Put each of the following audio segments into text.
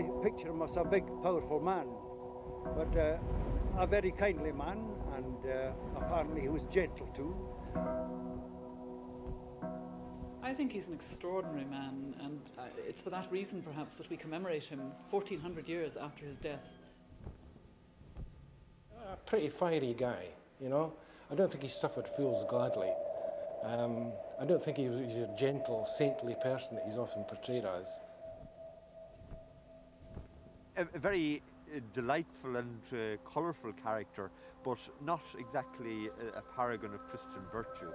I picture him as a big, powerful man, but a very kindly man, and apparently he was gentle too. I think he's an extraordinary man, and it's for that reason perhaps that we commemorate him 1400 years after his death. A pretty fiery guy, you know. I don't think he suffered fools gladly. I don't think he's a gentle, saintly person that he's often portrayed as. A very delightful and colourful character, but not exactly a paragon of Christian virtue.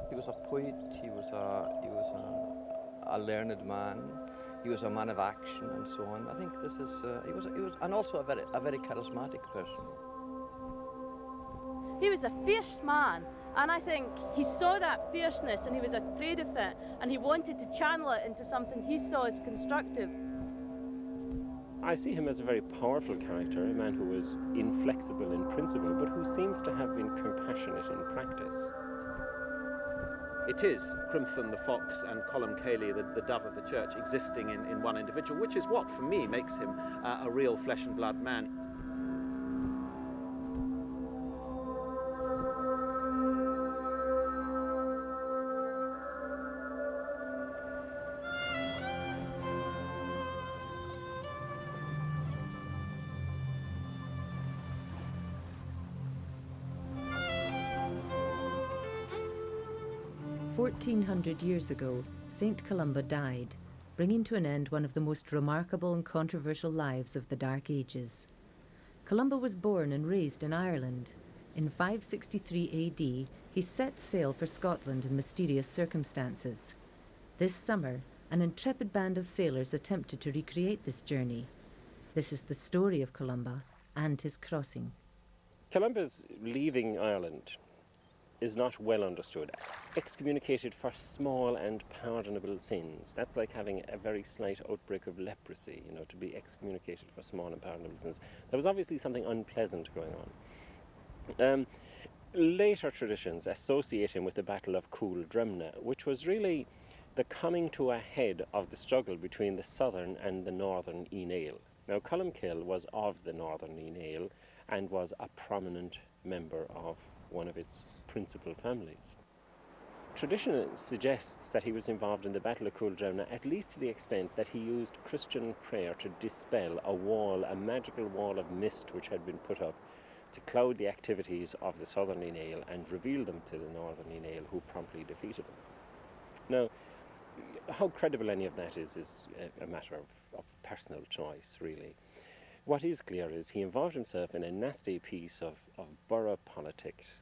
He was a poet, he was a learned man, he was a man of action and so on. I think this is, he was, and also a very charismatic person. He was a fierce man, and I think he saw that fierceness and he was afraid of it, and he wanted to channel it into something he saw as constructive. I see him as a very powerful character, a man who was inflexible in principle, but who seems to have been compassionate in practice. It is Crimthon the fox and Colmcille, the dove of the church, existing in one individual, which is what, for me, makes him a real flesh and blood man. Years ago, St Columba died, bringing to an end one of the most remarkable and controversial lives of the Dark Ages. Columba was born and raised in Ireland. In 563 AD, he set sail for Scotland in mysterious circumstances. This summer, an intrepid band of sailors attempted to recreate this journey. This is the story of Columba and his crossing. Columba's leaving Ireland is not well understood. Excommunicated for small and pardonable sins. That's like having a very slight outbreak of leprosy, you know, to be excommunicated for small and pardonable sins. There was obviously something unpleasant going on. Later traditions associate him with the Battle of Cool Drumna, which was really the coming to a head of the struggle between the southern and the northern Ine. Now, Colmcille was of the northern Ine and was a prominent member of one of its principal families. Tradition suggests that he was involved in the Battle of Cool Drumna, at least to the extent that he used Christian prayer to dispel a magical wall of mist which had been put up to cloud the activities of the southern Ine and reveal them to the northern Ine, who promptly defeated them. Now, how credible any of that is a matter of personal choice, really. What is clear is he involved himself in a nasty piece of borough politics.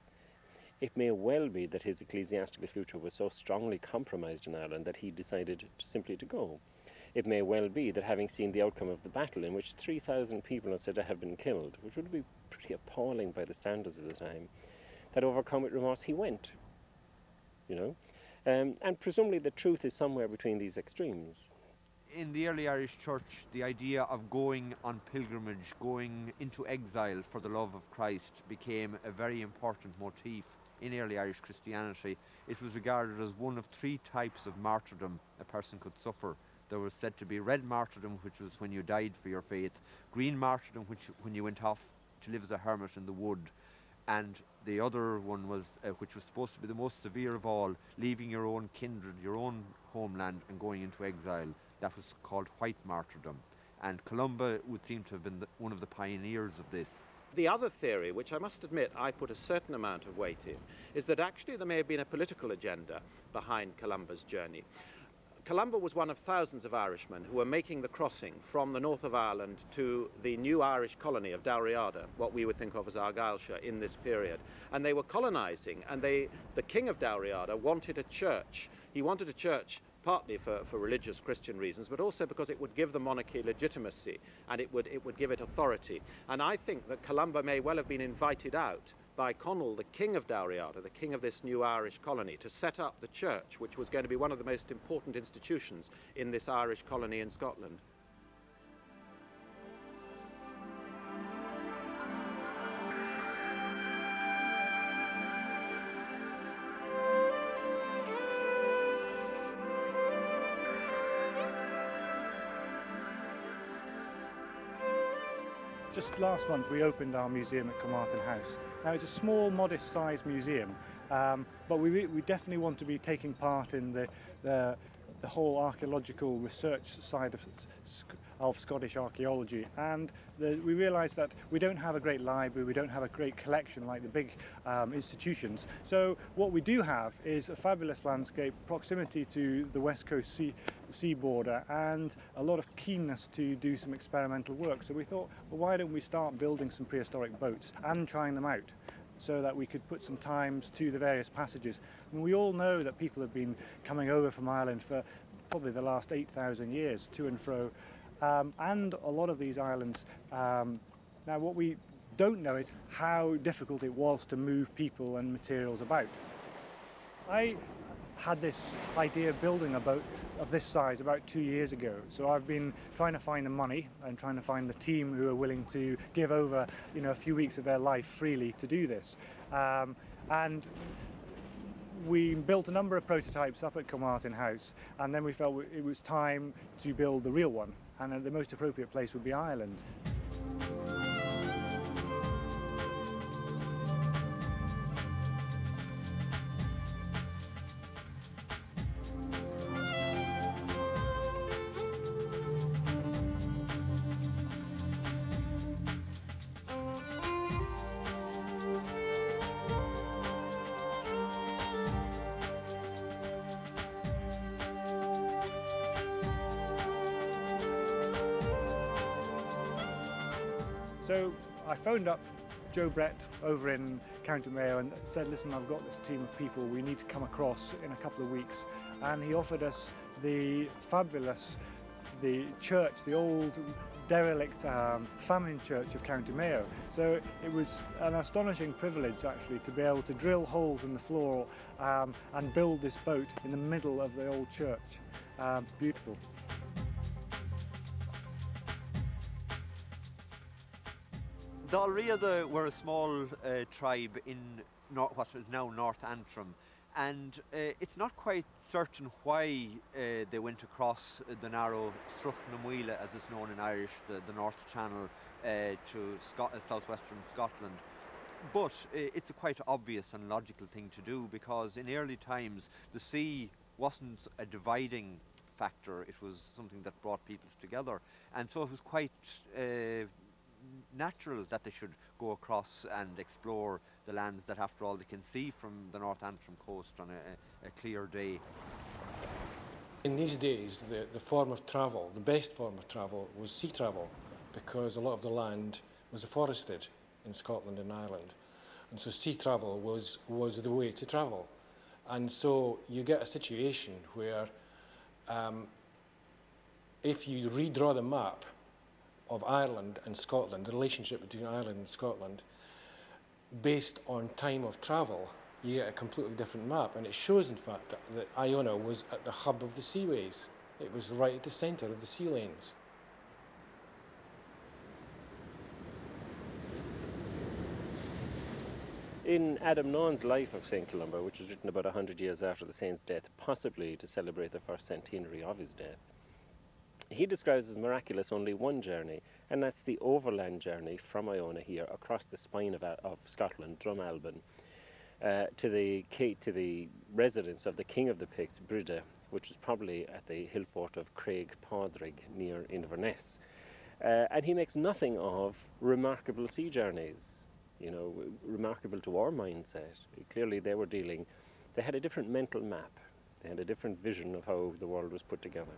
It may well be that his ecclesiastical future was so strongly compromised in Ireland that he decided simply to go. It may well be that, having seen the outcome of the battle, in which 3,000 people are said to have been killed, which would be pretty appalling by the standards of the time, that overcome with remorse he went, you know. And presumably the truth is somewhere between these extremes. In the early Irish Church, the idea of going on pilgrimage, going into exile for the love of Christ, became a very important motif in early Irish Christianity. It was regarded as one of three types of martyrdom a person could suffer. There was said to be red martyrdom, which was when you died for your faith, green martyrdom, when you went off to live as a hermit in the wood, and the other one was, which was supposed to be the most severe of all, leaving your own kindred, your own homeland, and going into exile. That was called white martyrdom. And Columba would seem to have been one of the pioneers of this. The other theory, which I must admit I put a certain amount of weight in, is that actually there may have been a political agenda behind Columba's journey. Columba was one of thousands of Irishmen who were making the crossing from the north of Ireland to the new Irish colony of Dalriada, what we would think of as Argyllshire in this period. And they were colonizing, and the king of Dalriada wanted a church. He wanted a church partly for religious Christian reasons, but also because it would give the monarchy legitimacy and it would give it authority. And I think that Columba may well have been invited out by Conall, the king of Dalriada, the king of this new Irish colony, to set up the church, which was going to be one of the most important institutions in this Irish colony in Scotland. Just last month we opened our museum at Colmartin House. Now it's a small, modest-sized museum, but we definitely want to be taking part in the whole archaeological research side of Scottish archaeology, and we realised that we don't have a great library, we don't have a great collection like the big institutions. So what we do have is a fabulous landscape, proximity to the west coast sea border, and a lot of keenness to do some experimental work. So we thought, well, why don't we start building some prehistoric boats and trying them out, so that we could put some times to the various passages. And we all know that people have been coming over from Ireland for probably the last 8,000 years, to and fro, and a lot of these islands. Now what we don't know is how difficult it was to move people and materials about. I had this idea of building a boat of this size about 2 years ago, so I've been trying to find the money and trying to find the team who are willing to give over, you know, a few weeks of their life freely to do this. And we built a number of prototypes up at Colmartin House, and then we felt it was time to build the real one, and the most appropriate place would be Ireland. So I phoned up Joe Brett over in County Mayo and said, listen, I've got this team of people, we need to come across in a couple of weeks. And he offered us the church, the old derelict famine church of County Mayo. So it was an astonishing privilege actually to be able to drill holes in the floor and build this boat in the middle of the old church. Beautiful. The Alriada were a small tribe in what is now North Antrim, and it's not quite certain why they went across the narrow Struch na Muile, as it's known in Irish, the North Channel, to southwestern Scotland. But it's a quite obvious and logical thing to do, because in early times the sea wasn't a dividing factor, it was something that brought peoples together, and so it was quite natural that they should go across and explore the lands that, after all, they can see from the North Antrim coast on a clear day. In these days, the form of travel, the best form of travel, was sea travel, because a lot of the land was forested in Scotland and Ireland, and so sea travel was the way to travel. And so you get a situation where if you redraw the map of Ireland and Scotland, the relationship between Ireland and Scotland, based on time of travel, you get a completely different map. And it shows, in fact, that Iona was at the hub of the seaways. It was right at the centre of the sea lanes. In Adam Naun's Life of St Columba, which was written about 100 years after the saint's death, possibly to celebrate the first centenary of his death, he describes as miraculous only one journey, and that's the overland journey from Iona here across the spine of Scotland, Drumalbin, to the residence of the King of the Picts, Bride, which is probably at the hill fort of Craig Padraig near Inverness. And he makes nothing of remarkable sea journeys, you know, remarkable to our mindset. Clearly they had a different mental map, they had a different vision of how the world was put together.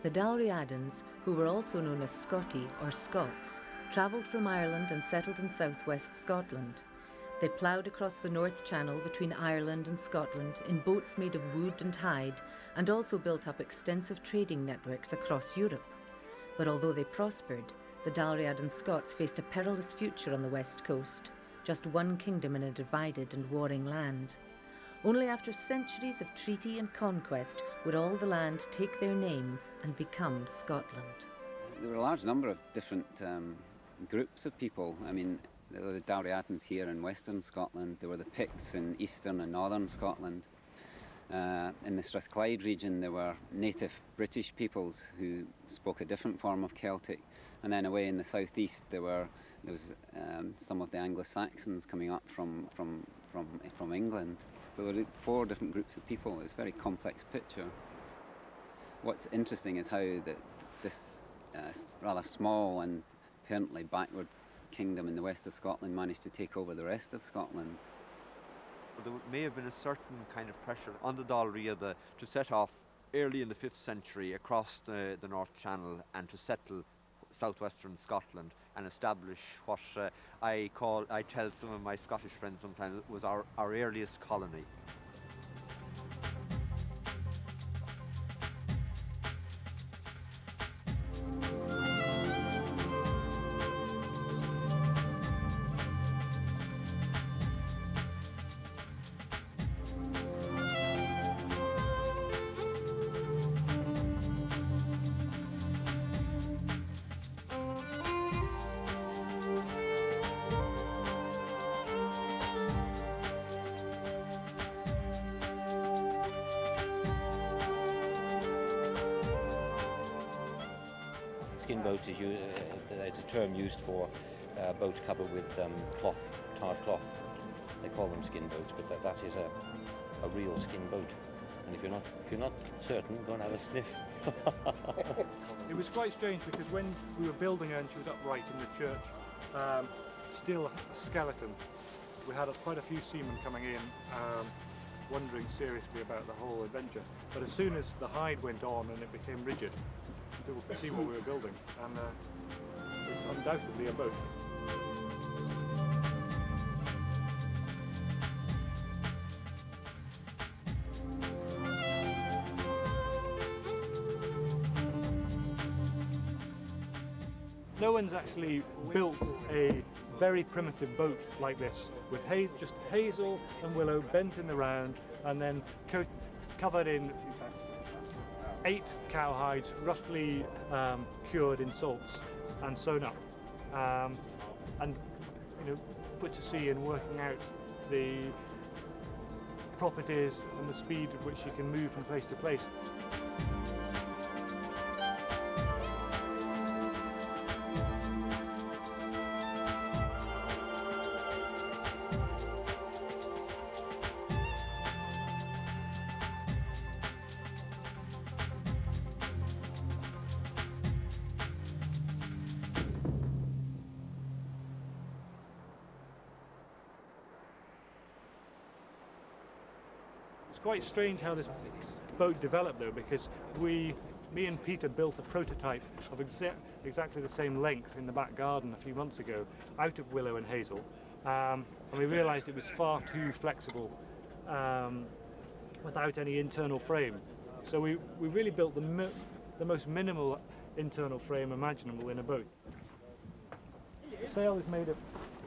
The Dalriadans, who were also known as Scoti or Scots, travelled from Ireland and settled in southwest Scotland. They ploughed across the North Channel between Ireland and Scotland in boats made of wood and hide, and also built up extensive trading networks across Europe. But although they prospered, the Dalriadan Scots faced a perilous future on the west coast, just one kingdom in a divided and warring land. Only after centuries of treaty and conquest would all the land take their name and become Scotland. There were a large number of different groups of people. I mean, there were the Dalriadans here in western Scotland, there were the Picts in eastern and northern Scotland, In the Strathclyde region, there were native British peoples who spoke a different form of Celtic, and then away in the southeast there was some of the Anglo-Saxons coming up from England. So there were 4 different groups of people. It's a very complex picture. What's interesting is how this rather small and apparently backward kingdom in the west of Scotland managed to take over the rest of Scotland. There may have been a certain kind of pressure on the Dál Riada to set off early in the 5th century across the North Channel and to settle southwestern Scotland and establish what I tell some of my Scottish friends sometimes was our earliest colony. Skin boats is it's a term used for boats covered with cloth, tarred cloth. They call them skin boats, but that is a real skin boat. And if you're not certain, go and have a sniff. It was quite strange because when we were building her and she was upright in the church, still a skeleton, we had quite a few seamen coming in wondering seriously about the whole adventure. But as soon as the hide went on and it became rigid, people could see what we were building, and it's undoubtedly a boat. No one's actually built a very primitive boat like this, with just hazel and willow bent in the round and then covered in 8 cowhides, roughly cured in salts and sewn up, and put to sea and working out the properties and the speed at which you can move from place to place. It's quite strange how this boat developed though, because me and Peter built a prototype of exactly the same length in the back garden a few months ago out of willow and hazel, and we realised it was far too flexible without any internal frame. So we really built the most minimal internal frame imaginable in a boat. The sail is made of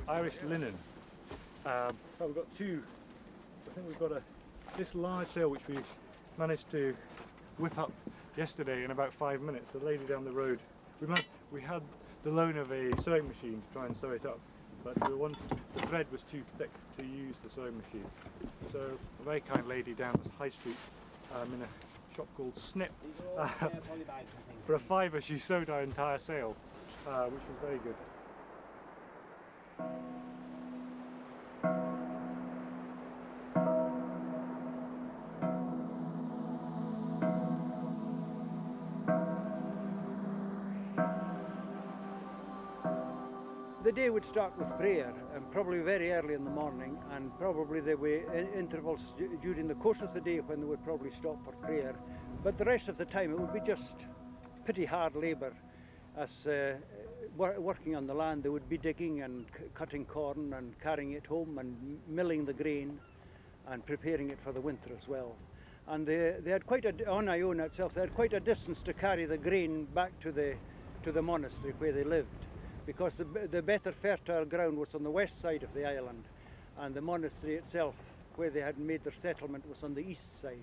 Irish linen. We've got 2. I think we've got this large sail which we managed to whip up yesterday in about 5 minutes. The lady down the road, we had the loan of a sewing machine to try and sew it up, but the thread was too thick to use the sewing machine. So a very kind lady down the high street in a shop called Snip, for a £5 she sewed our entire sail, which was very good. The day would start with prayer, and probably very early in the morning, and probably there were intervals during the course of the day when they would probably stop for prayer. But the rest of the time it would be just pretty hard labour. As working on the land, they would be digging and cutting corn and carrying it home and milling the grain and preparing it for the winter as well. And they had on Iona itself, they had quite a distance to carry the grain back to the monastery where they lived, because the better fertile ground was on the west side of the island, and the monastery itself, where they had made their settlement, was on the east side.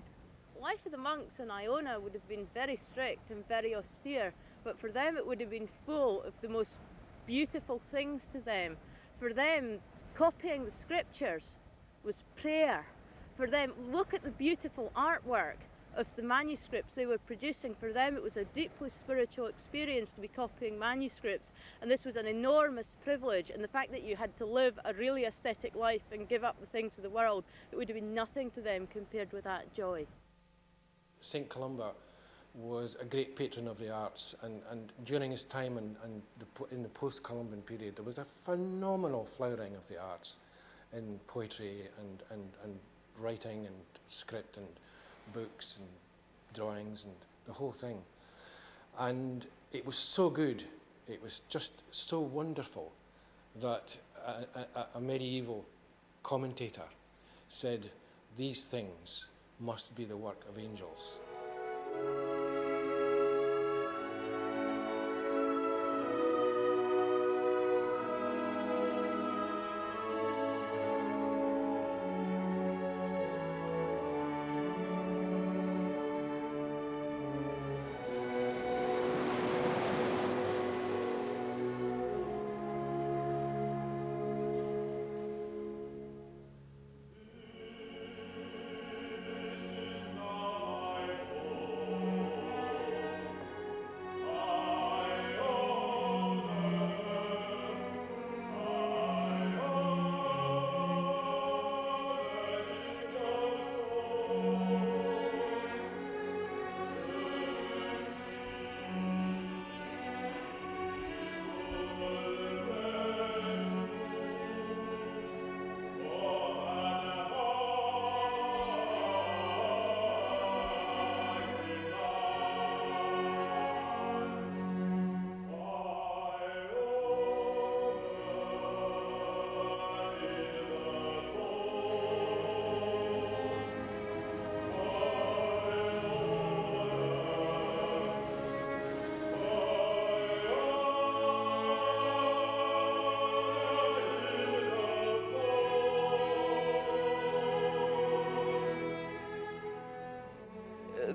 Life of the monks in Iona would have been very strict and very austere, but for them it would have been full of the most beautiful things to them. For them, copying the scriptures was prayer. for them, look at the beautiful artwork of the manuscripts they were producing. For them it was a deeply spiritual experience to be copying manuscripts, and this was an enormous privilege, and the fact that you had to live a really ascetic life and give up the things of the world, it would have been nothing to them compared with that joy. St Columba was a great patron of the arts, and during his time in the post-Columban period there was a phenomenal flowering of the arts in poetry and writing and script and books and drawings and the whole thing. And it was so good, it was just so wonderful that a medieval commentator said, "These things must be the work of angels."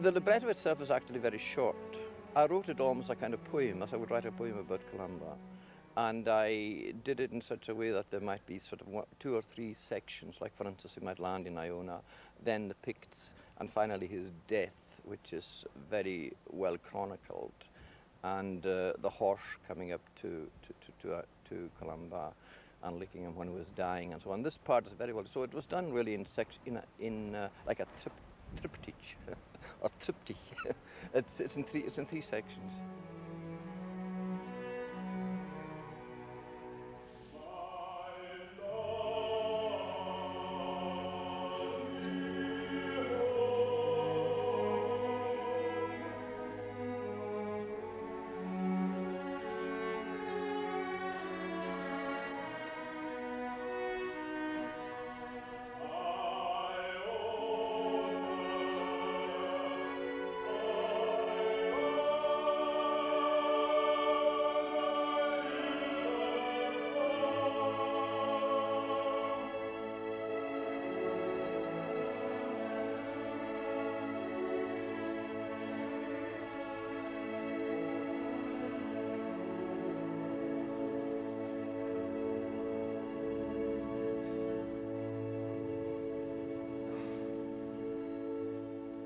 The libretto itself is actually very short. I wrote it almost a kind of poem, as I would write a poem about Columba. And I did it in such a way that there might be sort of 2 or 3 sections, like for instance he might land in Iona, then the Picts, and finally his death, which is very well chronicled, and the horse coming up to Columba and licking him when he was dying and so on. This part is very well, so it was done really in like a triptych or triptych. it's in 3 sections.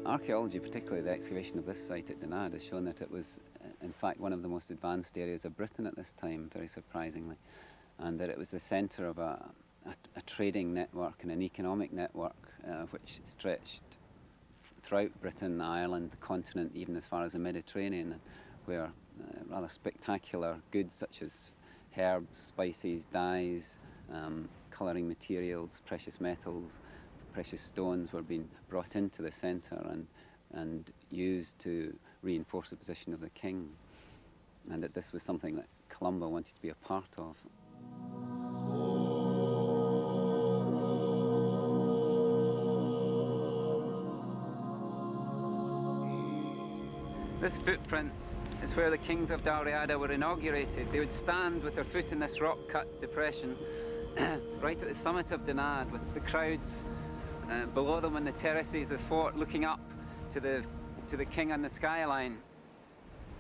Archaeology, particularly the excavation of this site at Dinard, has shown that it was, in fact, one of the most advanced areas of Britain at this time, very surprisingly, and that it was the centre of a trading network and an economic network which stretched throughout Britain, Ireland, the continent, even as far as the Mediterranean, where rather spectacular goods such as herbs, spices, dyes, colouring materials, precious metals, precious stones were being brought into the centre and used to reinforce the position of the king, and that this was something that Columba wanted to be a part of. This footprint is where the kings of Dalriada were inaugurated. They would stand with their foot in this rock-cut depression right at the summit of Dinard, with the crowds below them on the terraces of the fort looking up to the king on the skyline.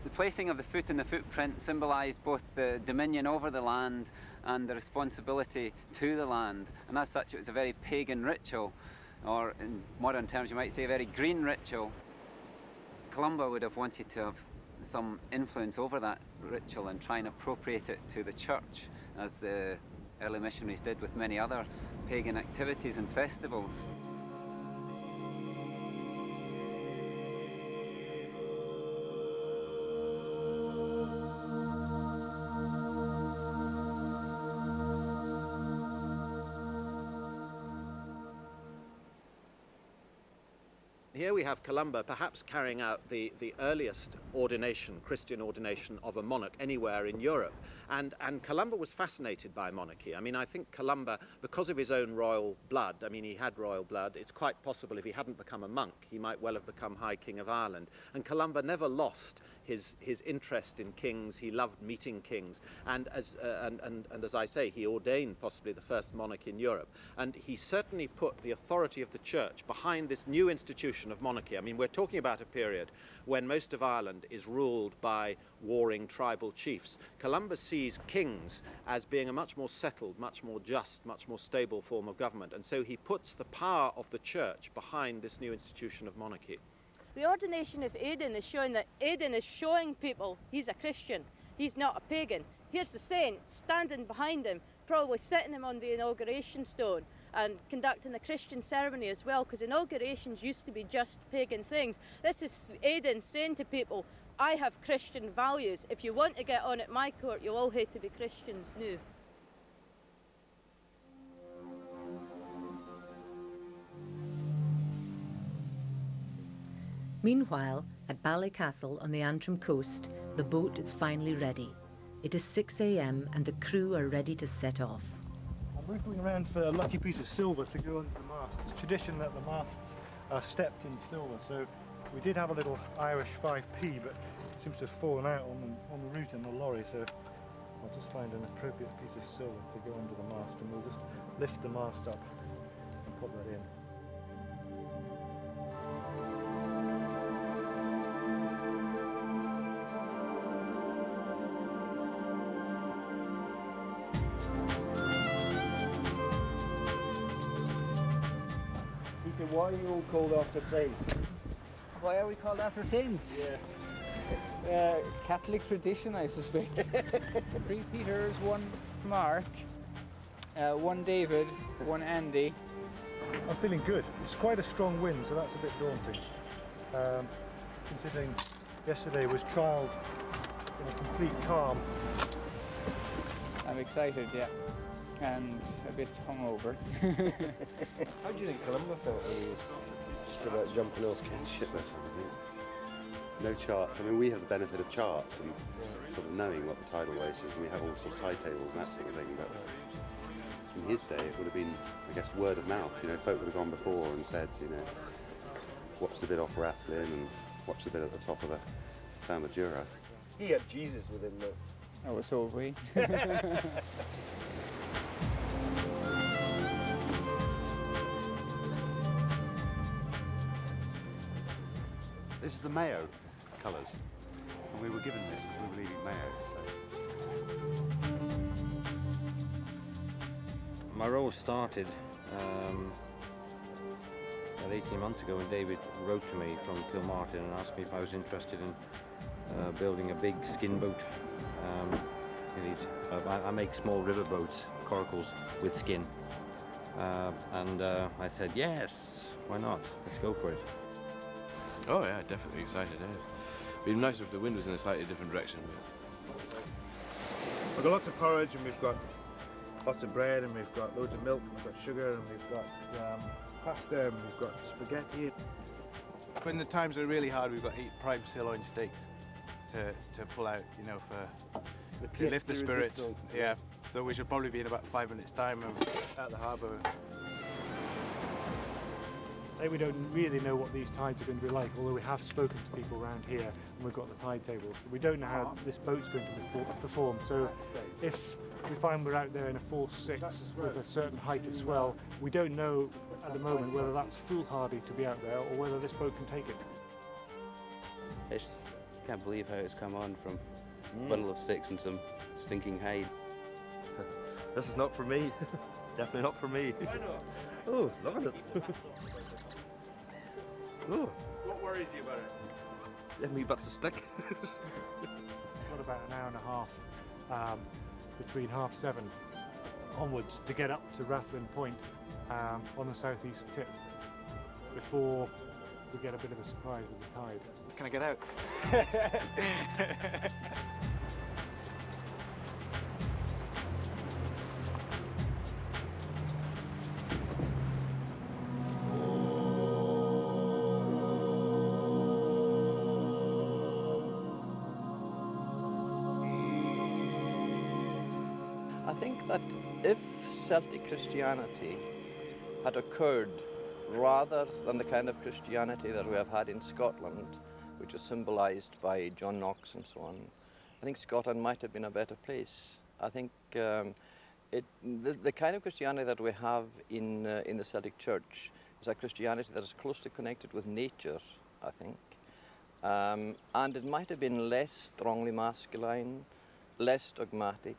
The placing of the foot in the footprint symbolised both the dominion over the land and the responsibility to the land, and as such it was a very pagan ritual or in modern terms you might say a very green ritual. Columba would have wanted to have some influence over that ritual and try and appropriate it to the church, as the early missionaries did with many other pagan activities and festivals. Here we have Columba perhaps carrying out the earliest ordination, Christian ordination of a monarch anywhere in Europe. And Columba was fascinated by monarchy. I mean, I think Columba, because of his own royal blood, I mean, he had royal blood, it's quite possible if he hadn't become a monk, he might well have become High King of Ireland. And Columba never lost his interest in kings. He loved meeting kings. And as I say, he ordained possibly the first monarch in Europe. And he certainly put the authority of the church behind this new institution of monarchy. I mean, we're talking about a period when most of Ireland is ruled by warring tribal chiefs. Columba sees kings as being a much more settled, much more just, much more stable form of government. And so he puts the power of the church behind this new institution of monarchy. The ordination of Aidan is showing that Aidan is showing people he's a Christian, he's not a pagan. Here's the saint standing behind him, probably sitting him on the inauguration stone and conducting a Christian ceremony as well, because inaugurations used to be just pagan things. This is Aidan saying to people, I have Christian values. If you want to get on at my court, you'll all have to be Christians now. Meanwhile, at Ballycastle on the Antrim coast, the boat is finally ready. It is 6 a.m. and the crew are ready to set off. We're going around for a lucky piece of silver to go under the mast. It's tradition that the masts are stepped in silver, so we did have a little Irish 5p, but it seems to have fallen out on the route in the lorry, so I'll just find an appropriate piece of silver to go under the mast, and we'll just lift the mast up and put that in. Why are you all called after saints? Why are we called after saints? Yeah. Catholic tradition, I suspect. 3 Peters, 1 Mark, 1 David, 1 Andy. I'm feeling good. It's quite a strong wind, so that's a bit daunting. Considering yesterday was trialled in a complete calm. I'm excited, yeah. And a bit hungover. How do you think Columba felt when he was just about jumping off? Shitless, I think. No charts. I mean, we have the benefit of charts and sort of knowing what the tidal race is, and we have all sorts of tide tables and that sort of thing. But in his day, it would have been, I guess, word of mouth. You know, folk would have gone before and said, you know, watch the bit off Rathlin and watch the bit at the top of the Sound of Jura. He had Jesus with him, though. Oh, so have we. This is the Mayo colours, and we were given this as we were leaving Mayo. So. My role started about 18 months ago when David wrote to me from Kilmartin and asked me if I was interested in building a big skin boat. I make small river boats, coracles with skin, and I said yes, why not? Let's go for it. Oh yeah, definitely excited. Yeah. It'd be nice if the wind was in a slightly different direction. We've got lots of porridge, and we've got lots of bread, and we've got loads of milk, and we've got sugar, and we've got pasta, and we've got spaghetti. When the times are really hard, we've got 8 prime sirloin steaks to pull out, you know, to lift the spirits. Yeah. So we should probably be in about 5 minutes' time at the harbour. We don't really know what these tides are going to be like, although we have spoken to people around here and we've got the tide tables. We don't know how this boat's going to perform, so if we find we're out there in a force 6 with a certain height of swell, we don't know at the moment whether that's foolhardy to be out there or whether this boat can take it. I just can't believe how it's come on from a bundle of sticks and some stinking hay. This is not for me. Definitely not for me. Why not? Oh, look at it. Ooh. What worries you about it? Let me butts a stick. Got about an hour and a half between 7:30 onwards to get up to Rathlin Point on the southeast tip before we get a bit of a surprise with the tide. Can I get out? I think that if Celtic Christianity had occurred rather than the kind of Christianity that we have had in Scotland, which is symbolised by John Knox and so on, I think Scotland might have been a better place. I think the kind of Christianity that we have in the Celtic Church is a Christianity that is closely connected with nature, I think. And it might have been less strongly masculine, less dogmatic,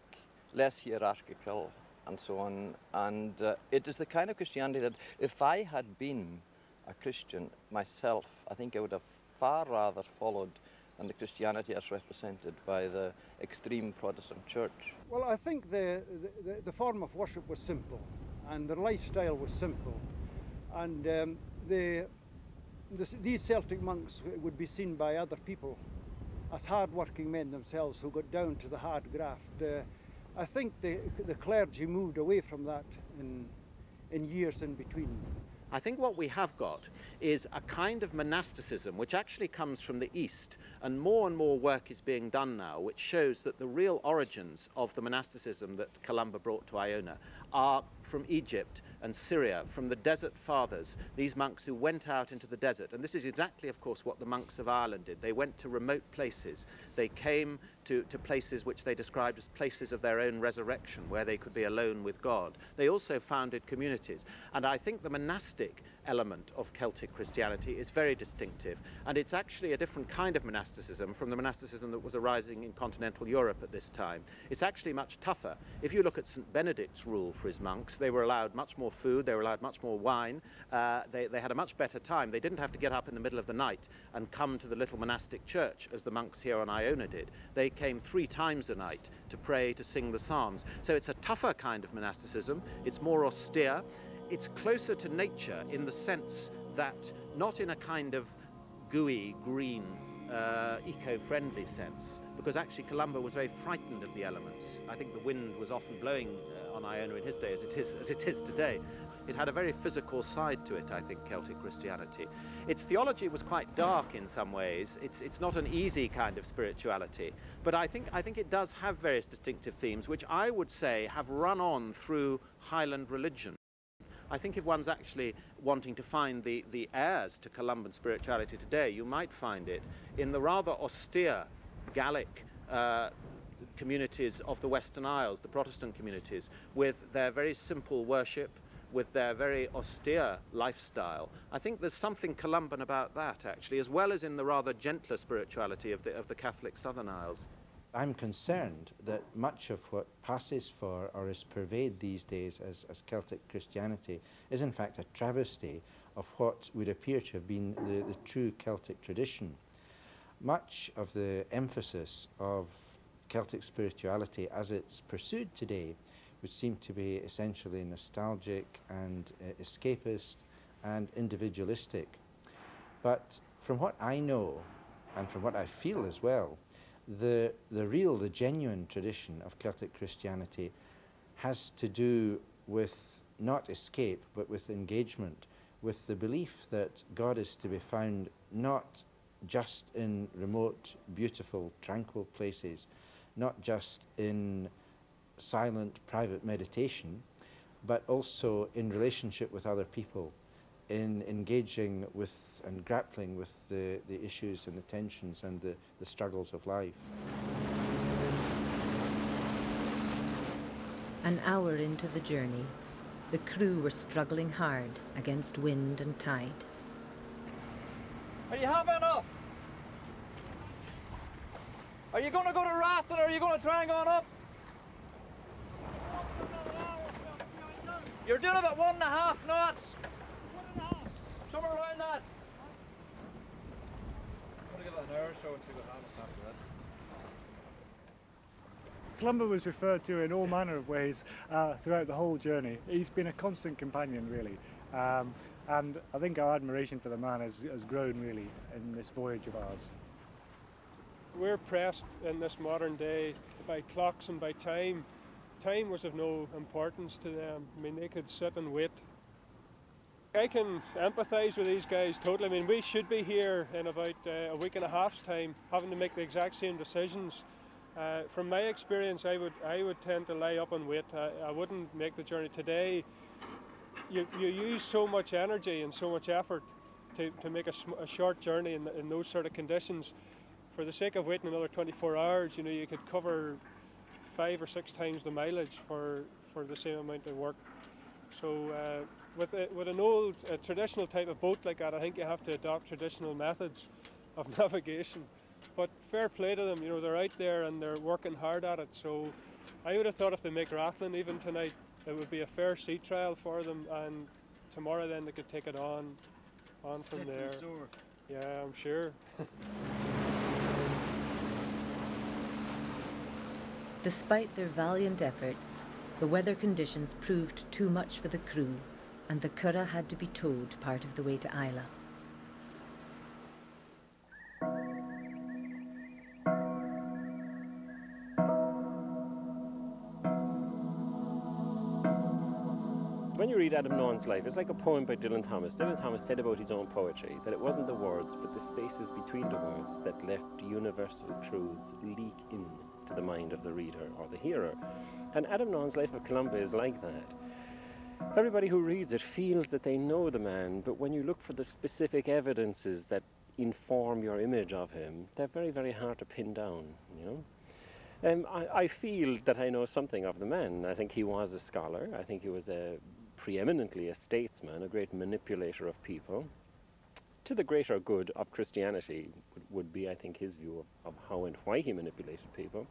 less hierarchical, and so on. And it is the kind of Christianity that if I had been a Christian myself, I think I would have far rather followed than the Christianity as represented by the extreme Protestant church. Well, I think the form of worship was simple, and the lifestyle was simple, and these Celtic monks would be seen by other people as hard-working men themselves who got down to the hard graft. I think the clergy moved away from that in years in between. I think what we have got is a kind of monasticism which actually comes from the East, and more work is being done now which shows that the real origins of the monasticism that Columba brought to Iona are from Egypt and Syria, from the desert fathers, these monks who went out into the desert. And this is exactly, of course, what the monks of Ireland did. They went to remote places. They came to places which they described as places of their own resurrection, where they could be alone with God. They also founded communities. And I think the monastic element of Celtic Christianity is very distinctive, and it's actually a different kind of monasticism from the monasticism that was arising in continental Europe at this time. It's actually much tougher. If you look at St Benedict's rule for his monks, they were allowed much more food, they were allowed much more wine, they had a much better time. They didn't have to get up in the middle of the night and come to the little monastic church as the monks here on Iona did. They came 3 times a night to pray, to sing the psalms. So it's a tougher kind of monasticism, it's more austere. It's closer to nature in the sense that, not in a kind of gooey, green, eco-friendly sense, because actually Columba was very frightened of the elements. I think the wind was often blowing on Iona in his day as it is today. It had a very physical side to it, I think, Celtic Christianity. Its theology was quite dark in some ways. It's not an easy kind of spirituality, but I think it does have various distinctive themes, which I would say have run on through Highland religion. I think if one's actually wanting to find the heirs to Columban spirituality today, you might find it in the rather austere Gallic communities of the Western Isles, the Protestant communities, with their very simple worship, with their very austere lifestyle. I think there's something Columban about that, actually, as well as in the rather gentler spirituality of the Catholic Southern Isles. I'm concerned that much of what passes for or is purveyed these days as Celtic Christianity is in fact a travesty of what would appear to have been the true Celtic tradition. Much of the emphasis of Celtic spirituality as it's pursued today would seem to be essentially nostalgic and escapist and individualistic. But from what I know and from what I feel as well, the genuine tradition of Celtic Christianity has to do with not escape, but with engagement, with the belief that God is to be found not just in remote, beautiful, tranquil places, not just in silent, private meditation, but also in relationship with other people, in engaging with and grappling with the issues and the tensions and the struggles of life. An hour into the journey, the crew were struggling hard against wind and tide. Are you having enough? Are you going to go to Rathlin, or are you going to try and go on up? You're doing about 1.5 knots. 1.5. Somewhere around that. an hour or so and see what happens after that. Columba was referred to in all manner of ways throughout the whole journey. He's been a constant companion, really. And I think our admiration for the man has grown, really, in this voyage of ours. We're pressed in this modern day by clocks and by time. Time was of no importance to them. I mean, they could sit and wait. I can empathise with these guys totally. I mean, we should be here in about a week and a half's time, having to make the exact same decisions. From my experience, I would tend to lie up and wait. I wouldn't make the journey today. You use so much energy and so much effort to make a short journey in those sort of conditions. For the sake of waiting another 24 hours, you know, you could cover 5 or 6 times the mileage for the same amount of work. So with an old traditional type of boat like that, I think you have to adopt traditional methods of navigation. But fair play to them, you know, they're out there and they're working hard at it. So I would have thought if they make Rathlin even tonight, it would be a fair sea trial for them, and tomorrow then they could take it on from there. Yeah, I'm sure. Despite their valiant efforts, the weather conditions proved too much for the crew, and the curragh had to be towed part of the way to Islay. When you read Adam Nawan's life, it's like a poem by Dylan Thomas. Dylan Thomas said about his own poetry that it wasn't the words, but the spaces between the words that left universal truths leak in to the mind of the reader or the hearer. And Adam Nawan's Life of Columba is like that. Everybody who reads it feels that they know the man, but when you look for the specific evidences that inform your image of him, they're very, very hard to pin down, you know. I feel that I know something of the man. I think he was a scholar. I think he was preeminently a statesman, a great manipulator of people. To the greater good of Christianity would be, I think, his view of how and why he manipulated people.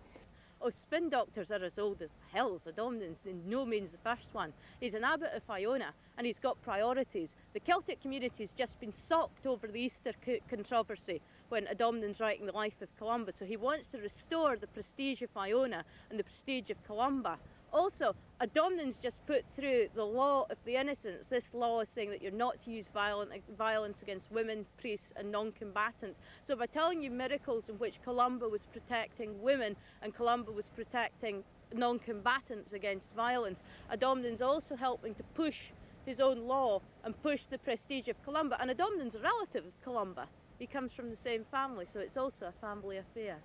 Oh, spin doctors are as old as the hills. Adomnan's in no means the first one. He's an abbot of Iona, and he's got priorities. The Celtic community's just been socked over the Easter controversy when Adomnan's writing the life of Columba, so he wants to restore the prestige of Iona and the prestige of Columba. Also, Adomnan's just put through the law of the innocents. This law is saying that you're not to use violence against women, priests and non-combatants. So by telling you miracles in which Columba was protecting women and Columba was protecting non-combatants against violence, Adomnan's also helping to push his own law and push the prestige of Columba. And Adomnan's a relative of Columba. He comes from the same family, so it's also a family affair.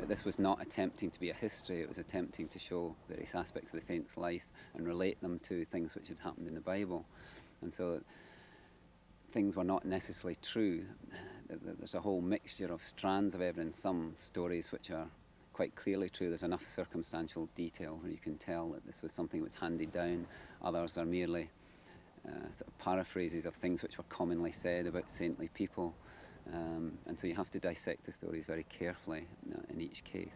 This was not attempting to be a history, it was attempting to show various aspects of the saint's life and relate them to things which had happened in the Bible. And so things were not necessarily true. There's a whole mixture of strands of evidence, some stories which are quite clearly true. There's enough circumstantial detail where you can tell that this was something that was handed down. Others are merely sort of paraphrases of things which were commonly said about saintly people. And so you have to dissect the stories very carefully in each case.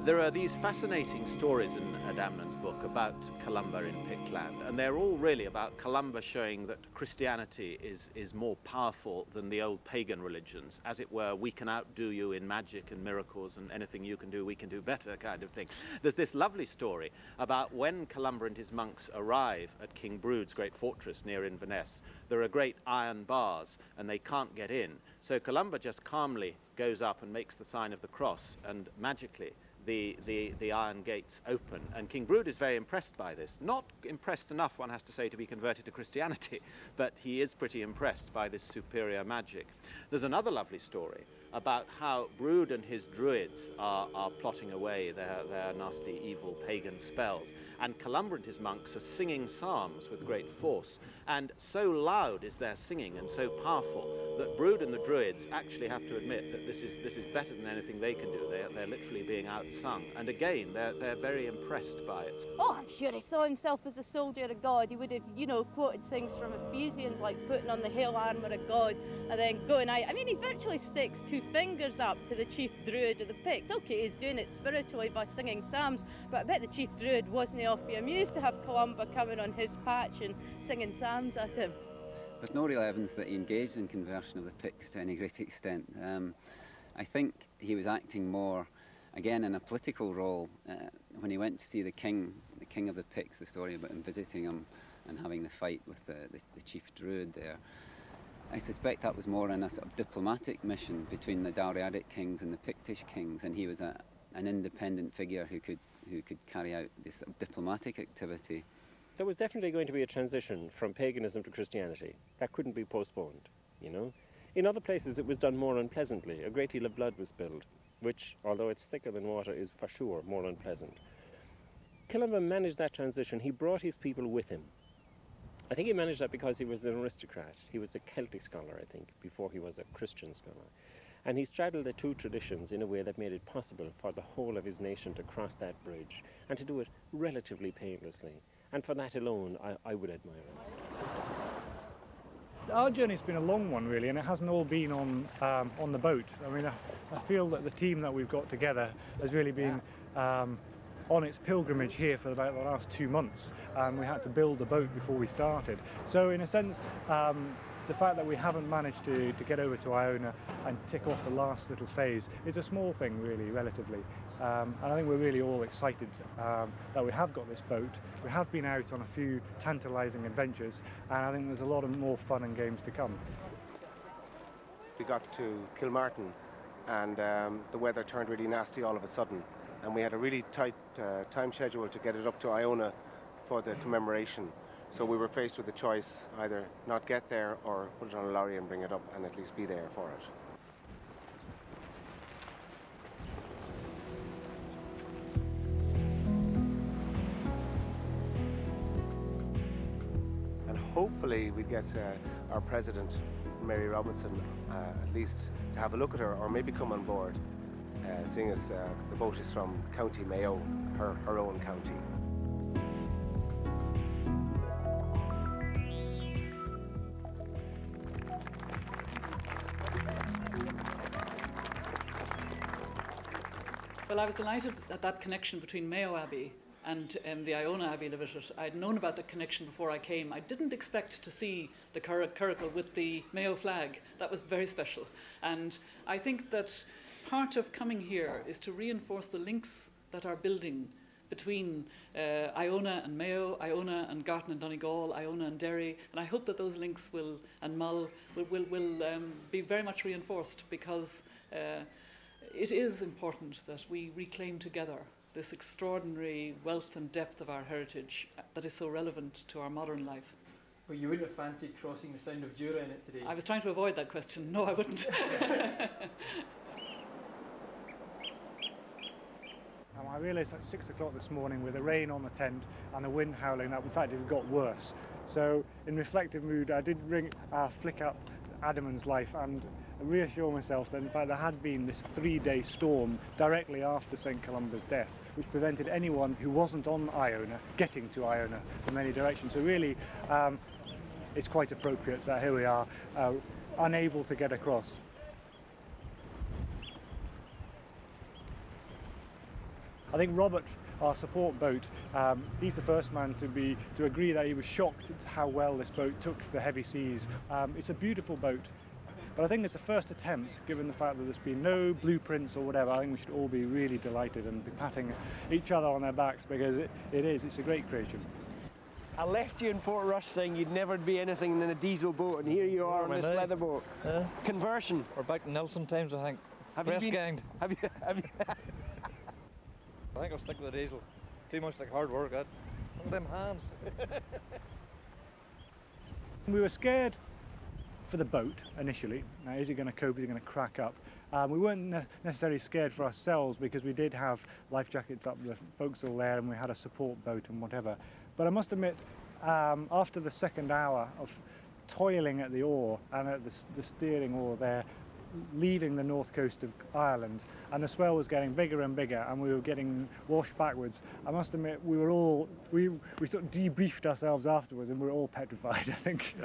There are these fascinating stories in Adamnan's book about Columba in Pictland, and they're all really about Columba showing that Christianity is more powerful than the old pagan religions. As it were, we can outdo you in magic and miracles, and anything you can do, we can do better kind of thing. There's this lovely story about when Columba and his monks arrive at King Brude's great fortress near Inverness. There are great iron bars, and they can't get in. So Columba just calmly goes up and makes the sign of the cross, and magically the iron gates open, and King Brude is very impressed by this. Not impressed enough, one has to say, to be converted to Christianity, but he is pretty impressed by this superior magic. There's another lovely story about how Brude and his druids are plotting away their nasty, evil pagan spells, and Columba and his monks are singing psalms with great force, And so loud is their singing and so powerful that Brood and the Druids actually have to admit that this is better than anything they can do. They're literally being outsung. And again, they're very impressed by it. Oh, I'm sure he saw himself as a soldier of God. He would have, you know, quoted things from Ephesians like putting on the whole armour of God and then going out. I mean, he virtually sticks 2 fingers up to the chief Druid of the Picts. Okay, he's doing it spiritually by singing psalms, but I bet the chief Druid wasn't awfully amused to have Columba coming on his patch and singing psalms at him. There's no real evidence that he engaged in conversion of the Picts to any great extent. I think he was acting more, again, in a political role when he went to see the king of the Picts, the story about him visiting him and having the fight with the chief Druid there. I suspect that was more in a sort of diplomatic mission between the Dalriadic kings and the Pictish kings, and he was an independent figure who could carry out this sort of diplomatic activity. There was definitely going to be a transition from paganism to Christianity. That couldn't be postponed, you know. In other places it was done more unpleasantly. A great deal of blood was spilled, which, although it's thicker than water, is for sure more unpleasant. Columba managed that transition. He brought his people with him. I think he managed that because he was an aristocrat. He was a Celtic scholar, I think, before he was a Christian scholar. And he straddled the 2 traditions in a way that made it possible for the whole of his nation to cross that bridge and to do it relatively painlessly. And for that alone, I would admire him. Our journey's been a long one, really, and it hasn't all been on the boat. I mean, I feel that the team that we've got together has really been on its pilgrimage here for about the last 2 months. We had to build the boat before we started. So in a sense, the fact that we haven't managed to get over to Iona and tick off the last little phase is a small thing, really, relatively. And I think we're really all excited that we have got this boat. We have been out on a few tantalising adventures, and I think there's a lot of more fun and games to come. We got to Kilmartin, and the weather turned really nasty all of a sudden, and we had a really tight time schedule to get it up to Iona for the commemoration. So we were faced with a choice, either not get there or put it on a lorry and bring it up and at least be there for it. And hopefully we get our president, Mary Robinson, at least to have a look at her or maybe come on board, seeing as the boat is from County Mayo, her own county. Well, I was delighted at that connection between Mayo Abbey and the Iona Abbey Levitate. I'd known about that connection before I came. I didn't expect to see the curricle with the Mayo flag. That was very special. And I think that part of coming here is to reinforce the links that are building between Iona and Mayo, Iona and Gartan and Donegal, Iona and Derry, and I hope that those links will be very much reinforced, because it is important that we reclaim together this extraordinary wealth and depth of our heritage that is so relevant to our modern life. Well, you wouldn't have fancied crossing the Sound of Jura in it today? I was trying to avoid that question. No, I wouldn't. I realised at 6 o'clock this morning, with the rain on the tent and the wind howling, that in fact it got worse. So in reflective mood, I did flick up Adamant's life and reassure myself that in fact there had been this 3-day storm directly after St Columba's death, which prevented anyone who wasn't on Iona getting to Iona from any direction. So really it's quite appropriate that here we are, unable to get across. I think Robert, our support boat, he's the first man to agree that he was shocked at how well this boat took the heavy seas. It's a beautiful boat, but I think it's the first attempt, given the fact that there's been no blueprints or whatever. I think we should all be really delighted and be patting each other on their backs, because it's a great creation. I left you in Portrush saying you'd never be anything than a diesel boat, and here you are on this leather boat. Conversion. We're back to Nelson times, I think. Have you been? Have you? I think I'll stick with the diesel. Too much like hard work, Ed. Look at them hands. We were scared for the boat initially. Now, is it going to cope? Is it going to crack up? We weren't necessarily scared for ourselves, because we did have life jackets up, the folks all there, and we had a support boat and whatever. But I must admit, after the second hour of toiling at the oar and at the steering oar there, leaving the north coast of Ireland, and the swell was getting bigger and bigger, and we were getting washed backwards. I must admit, we sort of debriefed ourselves afterwards, and we were all petrified, I think.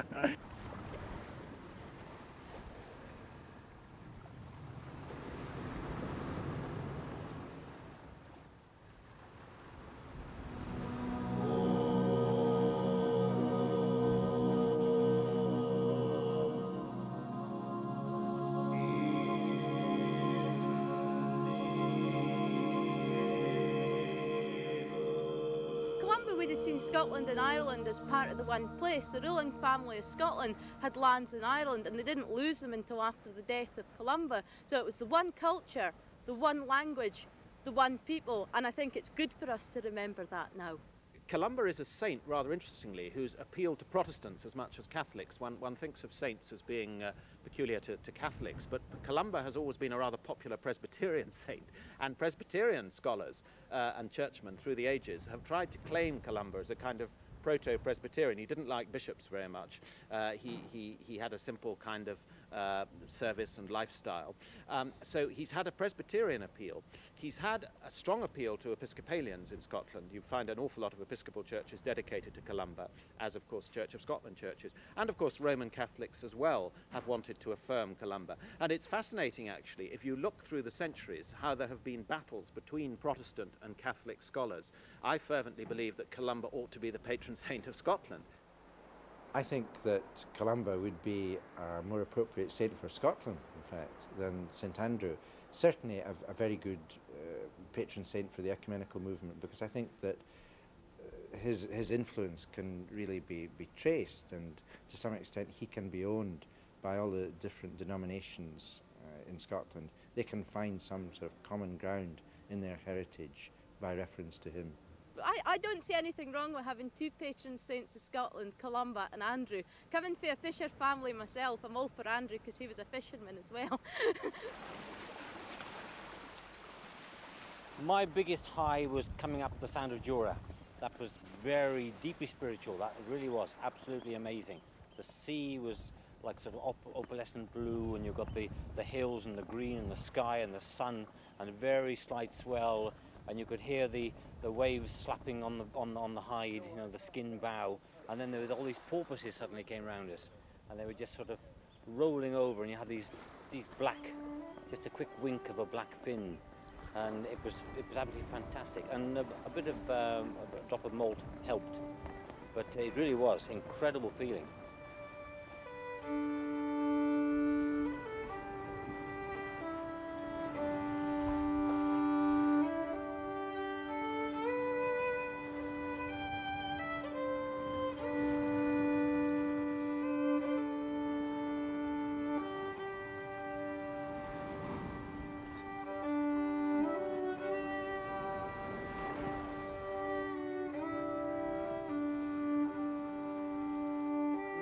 We'd have seen Scotland and Ireland as part of the one place. The ruling family of Scotland had lands in Ireland, and they didn't lose them until after the death of Columba. So it was the one culture, the one language, the one people, and I think it's good for us to remember that now. Columba is a saint, rather interestingly, who's appealed to Protestants as much as Catholics. One thinks of saints as being peculiar to Catholics, but Columba has always been a rather popular Presbyterian saint, and Presbyterian scholars and churchmen through the ages have tried to claim Columba as a kind of proto-Presbyterian. He didn't like bishops very much. He had a simple kind of service and lifestyle. So he's had a Presbyterian appeal. He's had a strong appeal to Episcopalians in Scotland. You find an awful lot of Episcopal churches dedicated to Columba, as of course Church of Scotland churches. And of course Roman Catholics as well have wanted to affirm Columba. And it's fascinating actually, if you look through the centuries, how there have been battles between Protestant and Catholic scholars. I fervently believe that Columba ought to be the patron saint of Scotland. I think that Columba would be a more appropriate saint for Scotland, in fact, than St Andrew. Certainly a very good patron saint for the ecumenical movement, because I think that his influence can really be traced, and to some extent he can be owned by all the different denominations in Scotland. They can find some sort of common ground in their heritage by reference to him. I don't see anything wrong with having two patron saints of Scotland, Columba and Andrew. Coming from a fisher family myself, I'm all for Andrew because he was a fisherman as well. My biggest high was coming up the Sound of Jura. That was very deeply spiritual. That really was absolutely amazing. The sea was like sort of opalescent blue, and you've got the hills and the green and the sky and the sun and a very slight swell, and you could hear the waves slapping on the hide, you know, the skin bow, and then there was all these porpoises suddenly came around us, and they were just sort of rolling over, and you had these black, just a quick wink of a black fin, and it was absolutely fantastic, and a bit of a drop of malt helped, but it really was incredible feeling.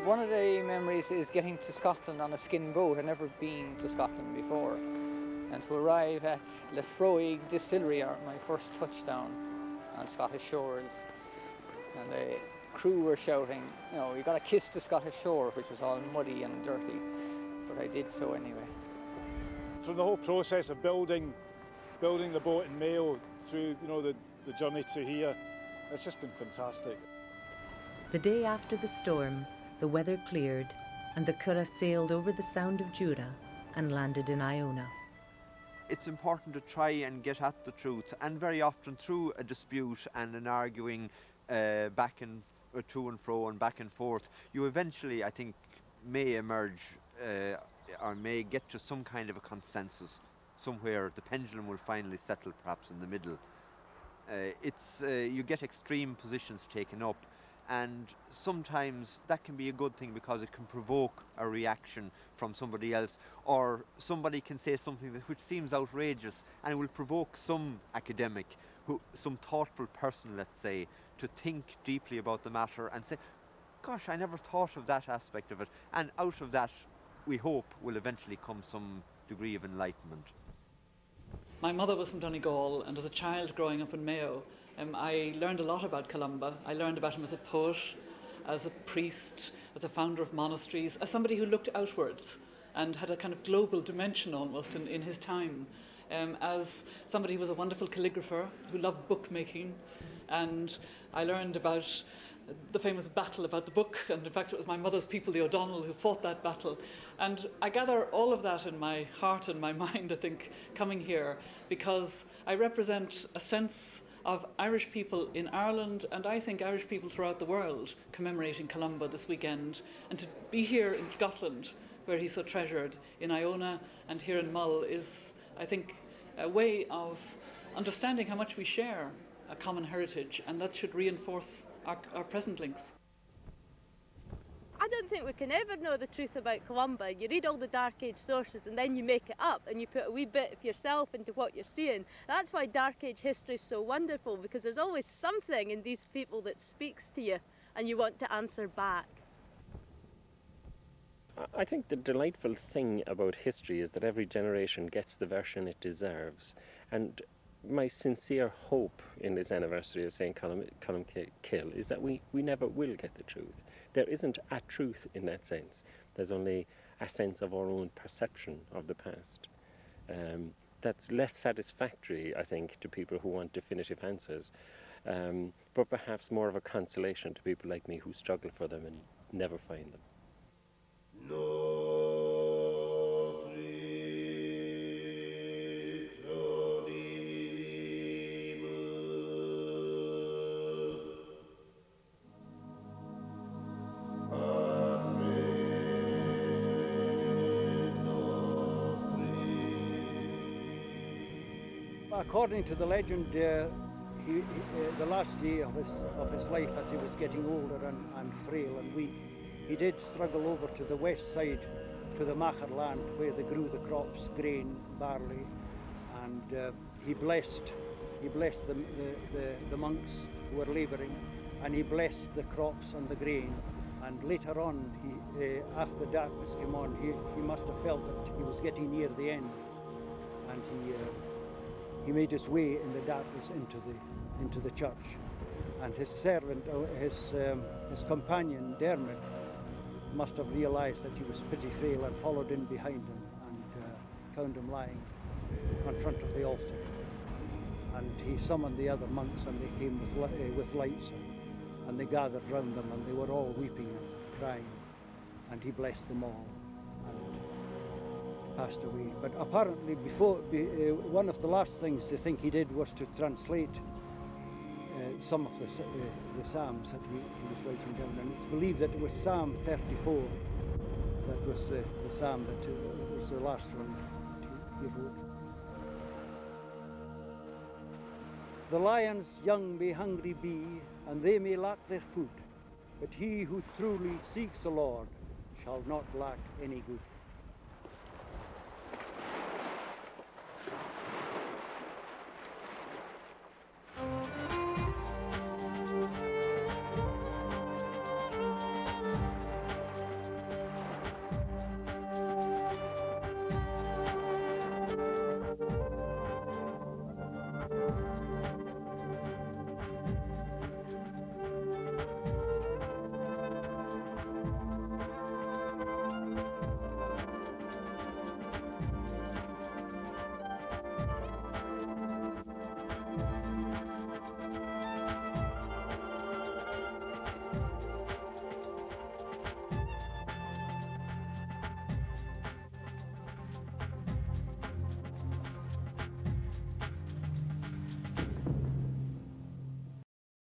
One of the memories is getting to Scotland on a skin boat. I'd never been to Scotland before. And to arrive at Lefroy Distillery, my first touchdown on Scottish shores. And the crew were shouting, you know, you got to kiss the Scottish shore, which was all muddy and dirty. But I did so anyway. From the whole process of building the boat in Mayo through, you know, the journey to here, it's just been fantastic. The day after the storm, the weather cleared and the curragh sailed over the Sound of Jura and landed in Iona. It's important to try and get at the truth, and very often through a dispute and an arguing back and to and fro and back and forth, you eventually, I think, may emerge or may get to some kind of a consensus. Somewhere the pendulum will finally settle, perhaps in the middle. You get extreme positions taken up, and sometimes that can be a good thing because it can provoke a reaction from somebody else, or somebody can say something which seems outrageous and it will provoke some academic, some thoughtful person, let's say, to think deeply about the matter and say, gosh, I never thought of that aspect of it, and out of that we hope will eventually come some degree of enlightenment. My mother was from Donegal, and as a child growing up in Mayo, I learned a lot about Columba. I learned about him as a poet, as a priest, as a founder of monasteries, as somebody who looked outwards and had a kind of global dimension almost in his time, as somebody who was a wonderful calligrapher, who loved bookmaking. And I learned about the famous battle about the book, and in fact it was my mother's people, the O'Donnell, who fought that battle. And I gather all of that in my heart and my mind, I think, coming here, because I represent a sense of Irish people in Ireland, and I think Irish people throughout the world, commemorating Columba this weekend. And to be here in Scotland, where he's so treasured, in Iona and here in Mull, is, I think, a way of understanding how much we share a common heritage, and that should reinforce our present links. I don't think we can ever know the truth about Columba. You read all the Dark Age sources and then you make it up and you put a wee bit of yourself into what you're seeing. That's why Dark Age history is so wonderful, because there's always something in these people that speaks to you and you want to answer back. I think the delightful thing about history is that every generation gets the version it deserves. And my sincere hope in this anniversary of St Columcille is that we never will get the truth. There isn't a truth in that sense. There's only a sense of our own perception of the past. That's less satisfactory, I think, to people who want definitive answers, but perhaps more of a consolation to people like me who struggle for them and never find them. According to the legend, the last day of his life, as he was getting older and frail and weak, he did struggle over to the west side, to the Macher land, where they grew the crops, grain, barley, and he blessed the monks who were labouring, and he blessed the crops and the grain. And later on, after the darkness came on, he must have felt that he was getting near the end, and he made his way in the darkness into the church, and his servant, his companion Dermot, must have realised that he was pretty frail and followed in behind him and found him lying in front of the altar. And he summoned the other monks, and they came with lights, and they gathered round them, and they were all weeping and crying, and he blessed them all and passed away. But apparently one of the last things they think he did was to translate some of the psalms that he was writing down, and it's believed that it was Psalm 34 that was the psalm that was the last one that he wrote. The lions young may hungry be, and they may lack their food, but he who truly seeks the Lord shall not lack any good.